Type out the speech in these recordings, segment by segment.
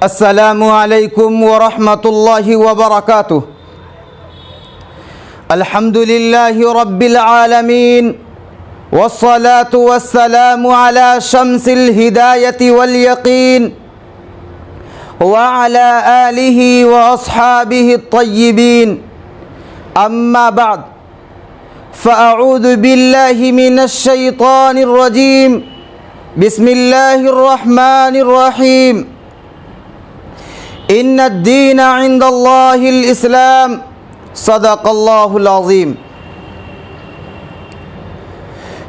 السلام علیکم ورحمۃ اللہ وبرکاتہ۔ الحمد للہ رب العالمین والصلاة والسلام على شمس الہدایۃ والیقین وعلى آلہ واصحابہ الطیبین، اما بعد فاعوذ باللہ من الشیطان الرجیم، بسم اللہ الرحمن الرحیم۔ ان الدین عند اللہ الاسلام، صدق اللہ العظیم۔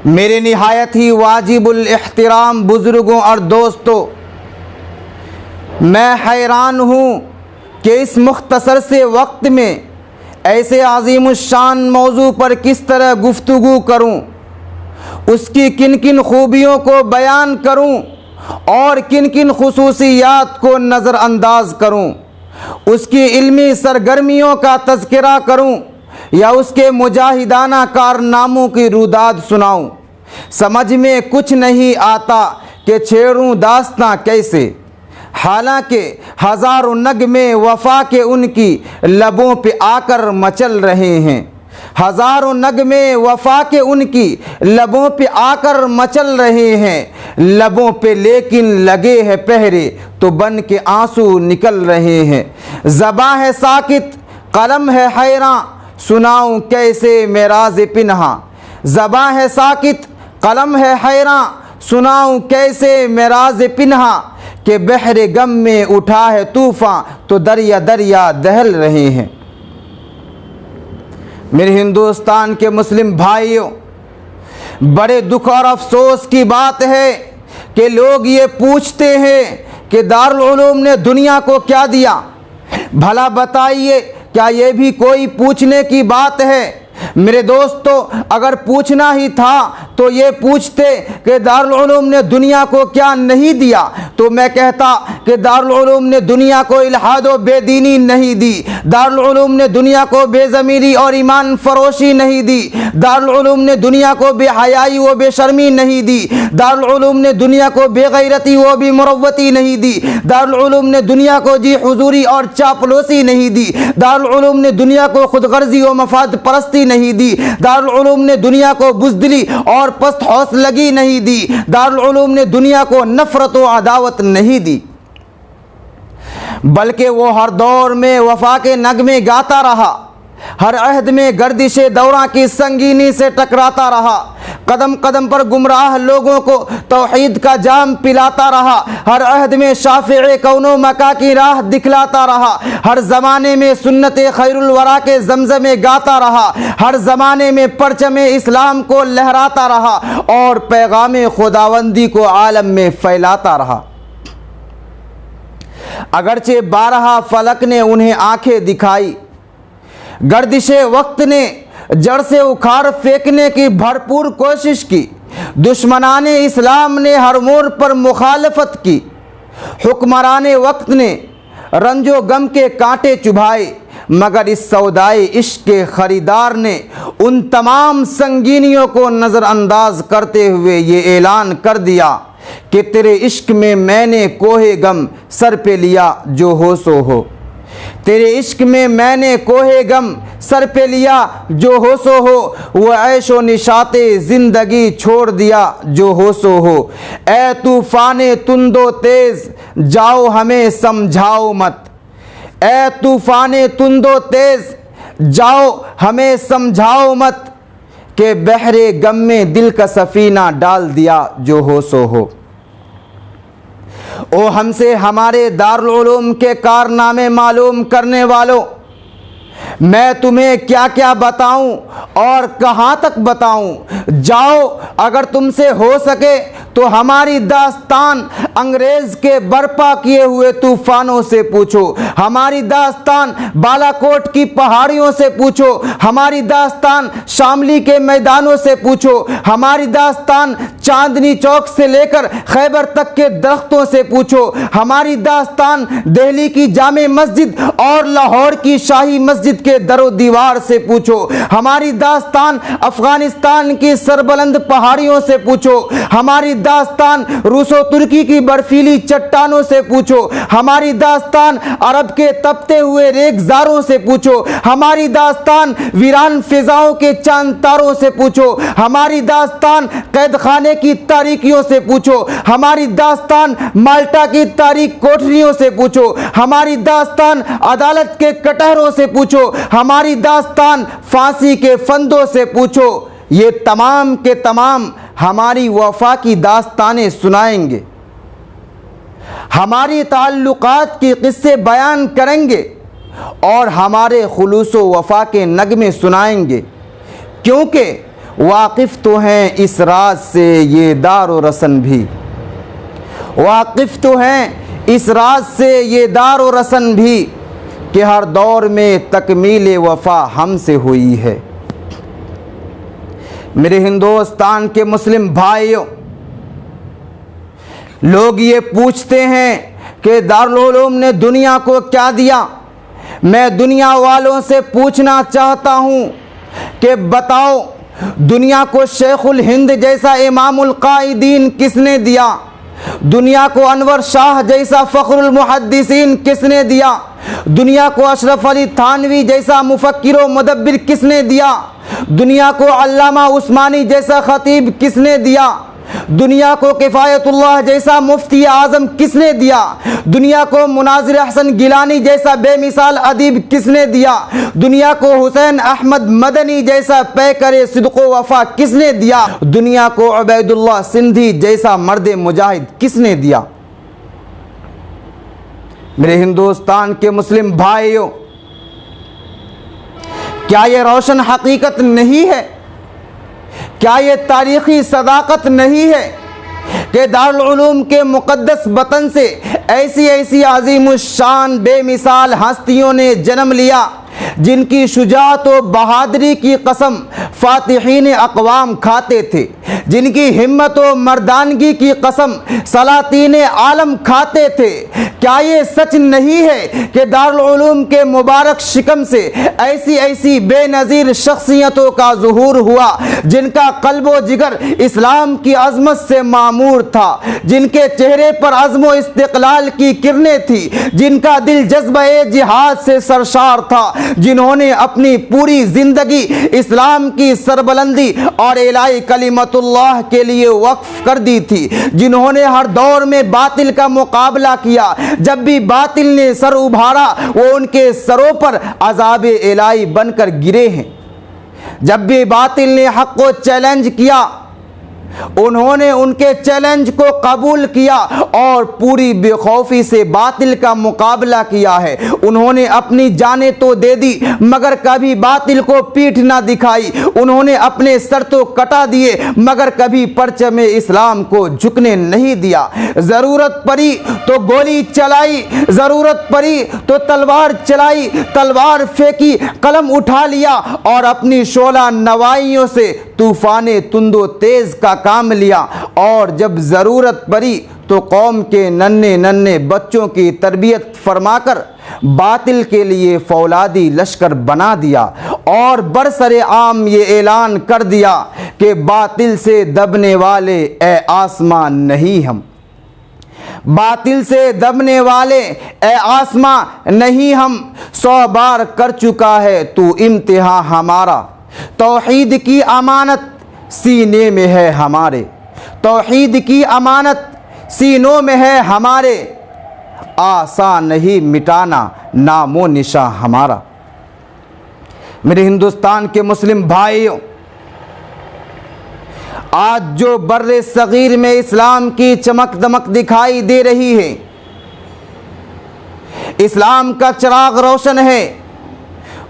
میرے نہایت ہی واجب الاحترام بزرگوں اور دوستوں، میں حیران ہوں کہ اس مختصر سے وقت میں ایسے عظیم الشان موضوع پر کس طرح گفتگو کروں، اس کی کن کن خوبیوں کو بیان کروں اور کن کن خصوصیات کو نظر انداز کروں، اس کی علمی سرگرمیوں کا تذکرہ کروں یا اس کے مجاہدانہ کارناموں کی روداد سناؤں، سمجھ میں کچھ نہیں آتا کہ چھیڑوں داستاں کیسے، حالانکہ ہزاروں نغمے وفا کے ان کی لبوں پہ آ کر مچل رہے ہیں، ہزاروں نغمے وفا کے ان کی لبوں پہ آ کر مچل رہے ہیں، لبوں پہ لیکن لگے ہیں پہرے تو بن کے آنسو نکل رہے ہیں۔ زباں ہے ساکت قلم ہے حیراں، سناؤں کیسے میں راز پنہاں، زباں ہے ساکت قلم ہے حیراں، سناؤں کیسے میں راز پنہاں، کہ بحر غم میں اٹھا ہے طوفاں تو دریا دریا دہل رہے ہیں۔ میرے ہندوستان کے مسلم بھائیوں، بڑے دکھ اور افسوس کی بات ہے کہ لوگ یہ پوچھتے ہیں کہ دارالعلوم نے دنیا کو کیا دیا۔ بھلا بتائیے، کیا یہ بھی کوئی پوچھنے کی بات ہے؟ میرے دوستو، اگر پوچھنا ہی تھا تو یہ پوچھتے کہ دارالعلوم نے دنیا کو کیا نہیں دیا، تو میں کہتا کہ دارالعلوم نے دنیا کو الحاد و بے دینی نہیں دی، دارالعلوم نے دنیا کو بے ضمیری اور ایمان فروشی نہیں دی، دارالعلوم نے دنیا کو بے حیائی و بے شرمی نہیں دی، دارالعلوم نے دنیا کو بے غیرتی و بے مروتی نہیں دی، دارالعلوم نے دنیا کو جی حضوری اور چاپلوسی نہیں دی، دارالعلوم نے دنیا کو خود غرضی و مفاد پرستی نہیں دی، دارالعلوم نے دنیا کو بزدلی اور پست حوصلگی نہیں دی، دارالعلوم نے دنیا کو نفرت و عداوت نہیں دی، بلکہ وہ ہر دور میں وفا کے نغمے گاتا رہا، ہر عہد میں گردش دوراں کی سنگینی سے ٹکراتا رہا، قدم قدم پر گمراہ لوگوں کو توحید کا جام پلاتا رہا، ہر عہد میں شافع کون و مکا کی راہ دکھلاتا رہا، ہر زمانے میں سنت خیر الورا کے زمزمے گاتا رہا، ہر زمانے میں پرچم اسلام کو لہراتا رہا اور پیغام خداوندی کو عالم میں پھیلاتا رہا۔ اگرچہ بارہا فلک نے انہیں آنکھیں دکھائی، گردش وقت نے جڑ سے اکھاڑ پھینکنے کی بھرپور کوشش کی، دشمنان اسلام نے ہر موڑ پر مخالفت کی، حکمران وقت نے رنج و غم کے کانٹے چبھائے، مگر اس سودائے عشق کے خریدار نے ان تمام سنگینیوں کو نظر انداز کرتے ہوئے یہ اعلان کر دیا کہ تیرے عشق میں نے کوہ غم سر پہ لیا جو ہو سو ہو، تیرے عشق میں نے کوہ غم سر پہ لیا جو ہو سو ہو، وہ عیش و نشاط زندگی چھوڑ دیا جو ہو سو ہو، اے طوفان تند و تیز جاؤ ہمیں سمجھاؤ مت، اے طوفان تند و تیز جاؤ ہمیں سمجھاؤ مت، کہ بحر غم میں دل کا سفینہ ڈال دیا جو ہو سو ہو۔ او ہم سے ہمارے دارالعلوم کے کارنامے معلوم کرنے والوں، میں تمہیں کیا کیا بتاؤں اور کہاں تک بتاؤں؟ جاؤ، اگر تم سے ہو سکے تو ہماری داستان انگریز کے برپا کیے ہوئے طوفانوں سے پوچھو، ہماری داستان بالا کوٹ کی پہاڑیوں سے پوچھو، ہماری داستان شاملی کے میدانوں سے پوچھو، ہماری داستان چاندنی چوک سے لے کر خیبر تک کے درختوں سے پوچھو، ہماری داستان دہلی کی جامع مسجد اور لاہور کی شاہی مسجد کے در و دیوار سے پوچھو، ہماری داستان افغانستان کی سربلند پہاڑیوں سے پوچھو، ہماری داستان روس و ترکی کی برفیلی چٹانوں سے پوچھو، ہماری داستان عرب کے تپتے ہوئے ریگزاروں سے پوچھو، ہماری داستان ویران فضاؤں کے چاند تاروں سے پوچھو، ہماری داستان قید خانے کی تاریکیوں سے پوچھو، ہماری داستان مالٹا کی تاریک کوٹھریوں سے پوچھو، ہماری داستان عدالت کے کٹہروں سے پوچھو، ہماری داستان پھانسی کے فندوں سے پوچھو۔ یہ تمام کے تمام ہماری وفا کی داستانیں سنائیں گے، ہماری تعلقات کی قصے بیان کریں گے اور ہمارے خلوص و وفا کے نغمے سنائیں گے، کیونکہ واقف تو ہیں اس راز سے یہ دار و رسن بھی، واقف تو ہیں اس راز سے یہ دار و رسن بھی کہ ہر دور میں تکمیل وفا ہم سے ہوئی ہے۔ میرے ہندوستان کے مسلم بھائیوں، لوگ یہ پوچھتے ہیں کہ دارالعلوم نے دنیا کو کیا دیا؟ میں دنیا والوں سے پوچھنا چاہتا ہوں کہ بتاؤ، دنیا کو شیخ الہند جیسا امام القائدین کس نے دیا؟ دنیا کو انور شاہ جیسا فخر المحدثین کس نے دیا؟ دنیا کو اشرف علی تھانوی جیسا مفکر و مدبر کس نے دیا؟ دنیا کو علامہ عثمانی جیسا خطیب کس نے دیا؟ دنیا کو کفایت اللہ جیسا مفتی اعظم کس نے دیا؟ دنیا کو مناظر احسن گیلانی جیسا بے مثال ادیب کس نے دیا؟ دنیا کو حسین احمد مدنی جیسا پیکر صدق و وفا کس نے دیا؟ دنیا کو عبید اللہ سندھی جیسا مرد مجاہد کس نے دیا؟ میرے ہندوستان کے مسلم بھائیوں، کیا یہ روشن حقیقت نہیں ہے؟ کیا یہ تاریخی صداقت نہیں ہے کہ دارالعلوم کے مقدس وطن سے ایسی عظیم الشان بے مثال ہستیوں نے جنم لیا جن کی شجاعت و بہادری کی قسم فاتحین اقوام کھاتے تھے، جن کی ہمت و مردانگی کی قسم سلاطین عالم کھاتے تھے؟ کیا یہ سچ نہیں ہے کہ دارالعلوم کے مبارک شکم سے ایسی بے نظیر شخصیتوں کا ظہور ہوا جن کا قلب و جگر اسلام کی عظمت سے معمور تھا، جن کے چہرے پر عزم و استقلال کی کرنیں تھی، جن کا دل جذبہ جہاد سے سرشار تھا، جنہوں نے اپنی پوری زندگی اسلام کی سربلندی اور اعلاء کلمت اللہ کے لیے وقف کر دی تھی، جنہوں نے ہر دور میں باطل کا مقابلہ کیا، جب بھی باطل نے سر ابھارا وہ ان کے سروں پر عذاب الہی بن کر گرے ہیں، جب بھی باطل نے حق کو چیلنج کیا انہوں نے ان کے چیلنج کو قبول کیا اور پوری بے خوفی سے باطل کا مقابلہ کیا ہے۔ انہوں نے اپنی جانیں تو دے دی مگر کبھی باطل کو پیٹھ نہ دکھائی، انہوں نے اپنے سر تو کٹا دیے مگر کبھی پرچم اسلام کو جھکنے نہیں دیا۔ ضرورت پڑی تو گولی چلائی، ضرورت پڑی تو تلوار چلائی، تلوار پھینکی، قلم اٹھا لیا اور اپنی شعلہ نوائیوں سے طوفان تند و تیز کا کام لیا، اور جب ضرورت پڑی تو قوم کے ننھے بچوں کی تربیت فرما کر باطل کے لیے فولادی لشکر بنا دیا اور برسر عام یہ اعلان کر دیا کہ باطل سے دبنے والے اے آسمان نہیں ہم، باطل سے دبنے والے اے آسمان نہیں ہم، 100 بار کر چکا ہے تو امتحان ہمارا، توحید کی امانت سینے میں ہے ہمارے، توحید کی امانت سینوں میں ہے ہمارے، آسان نہیں مٹانا نام و نشاں ہمارا۔ میرے ہندوستان کے مسلم بھائیوں، آج جو بر صغیر میں اسلام کی چمک دمک دکھائی دے رہی ہے، اسلام کا چراغ روشن ہے،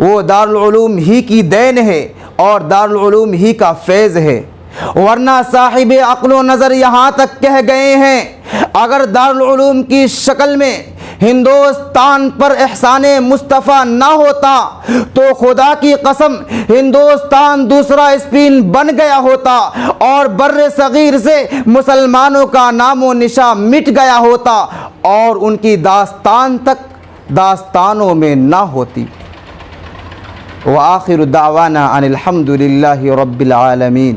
وہ دارالعلوم ہی کی دین ہے اور دارالعلوم ہی کا فیض ہے، ورنہ صاحب عقل و نظر یہاں تک کہہ گئے ہیں اگر دارالعلوم کی شکل میں ہندوستان پر احسان مصطفیٰ نہ ہوتا تو خدا کی قسم ہندوستان دوسرا اسپین بن گیا ہوتا اور بر صغیر سے مسلمانوں کا نام و نشان مٹ گیا ہوتا اور ان کی داستان تک داستانوں میں نہ ہوتی۔ وآخر دعوانا ان الحمد للہ رب العالمین۔